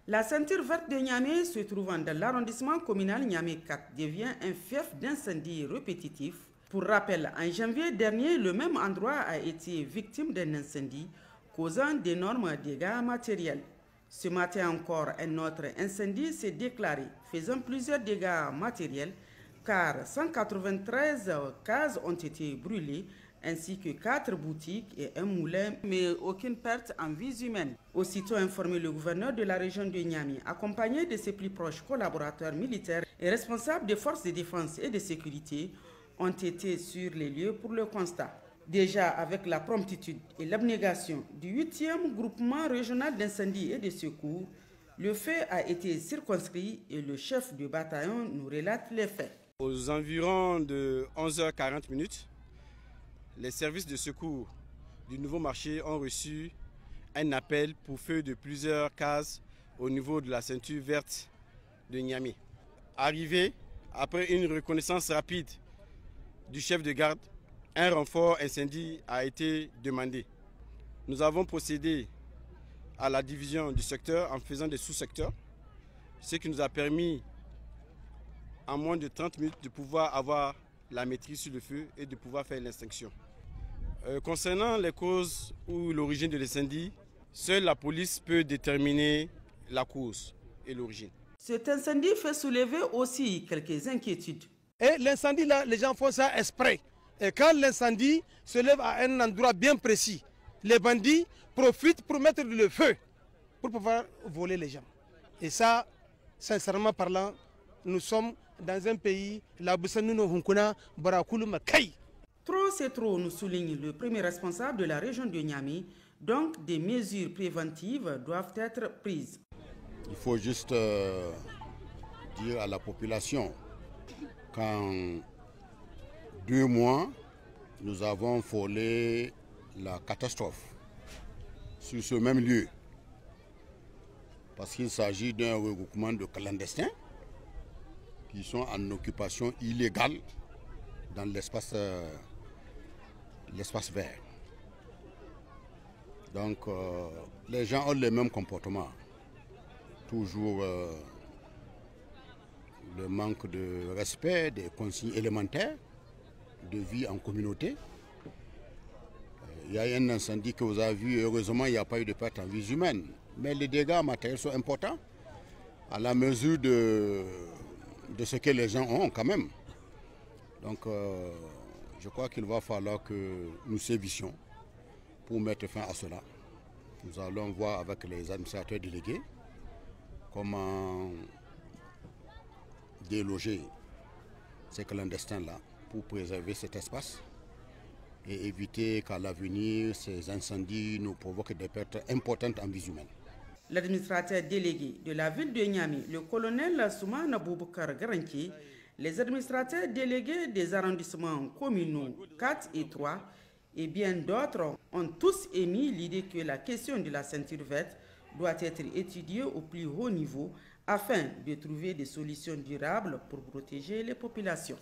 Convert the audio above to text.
La ceinture verte de Niamey, se trouvant dans l'arrondissement communal Niamey 4, devient un fief d'incendies répétitifs. Pour rappel, en janvier dernier, le même endroit a été victime d'un incendie causant d'énormes dégâts matériels. Ce matin encore, un autre incendie s'est déclaré, faisant plusieurs dégâts matériels, car 193 cases ont été brûlées, ainsi que 4 boutiques et un moulin, mais aucune perte en vies humaines. Aussitôt informé, le gouverneur de la région de Niamey, accompagné de ses plus proches collaborateurs militaires et responsables des forces de défense et de sécurité, ont été sur les lieux pour le constat. Déjà, avec la promptitude et l'abnégation du 8e groupement régional d'incendie et de secours, le fait a été circonscrit et le chef du bataillon nous relate les faits. Aux environs de 11h40, les services de secours du nouveau marché ont reçu un appel pour feu de plusieurs cases au niveau de la ceinture verte de Niamey. Arrivé, après une reconnaissance rapide du chef de garde, un renfort incendie a été demandé. Nous avons procédé à la division du secteur en faisant des sous-secteurs, ce qui nous a permis en moins de 30 minutes de pouvoir avoir la maîtrise sur le feu et de pouvoir faire l'extinction. Concernant les causes ou l'origine de l'incendie, seule la police peut déterminer la cause et l'origine. Cet incendie fait soulever aussi quelques inquiétudes. Et l'incendie là, les gens font ça exprès. Et quand l'incendie se lève à un endroit bien précis, les bandits profitent pour mettre le feu, pour pouvoir voler les gens. Et ça, sincèrement parlant, nous sommes dans un pays, la Boussanouno Hunkuna, Barakulu Makai. Trop c'est trop, nous souligne le premier responsable de la région de Niamey. Donc, des mesures préventives doivent être prises. Il faut juste dire à la population qu'en 2 mois, nous avons frôlé la catastrophe sur ce même lieu. Parce qu'il s'agit d'un regroupement de clandestins qui sont en occupation illégale dans l'espace vert. Donc les gens ont les mêmes comportements. Toujours le manque de respect des consignes élémentaires de vie en communauté. Il y a un incendie que vous avez vu, heureusement il n'y a pas eu de perte en vies humaines. Mais les dégâts matériels sont importants à la mesure de ce que les gens ont quand même. Donc je crois qu'il va falloir que nous sévissions pour mettre fin à cela. Nous allons voir avec les administrateurs délégués comment déloger ces clandestins-là pour préserver cet espace et éviter qu'à l'avenir ces incendies nous provoquent des pertes importantes en vies humaines. L'administrateur délégué de la ville de Niamey, le colonel Soumana Boubacar Garanki, les administrateurs délégués des arrondissements communaux 4 et 3 et bien d'autres ont tous émis l'idée que la question de la ceinture verte doit être étudiée au plus haut niveau afin de trouver des solutions durables pour protéger les populations.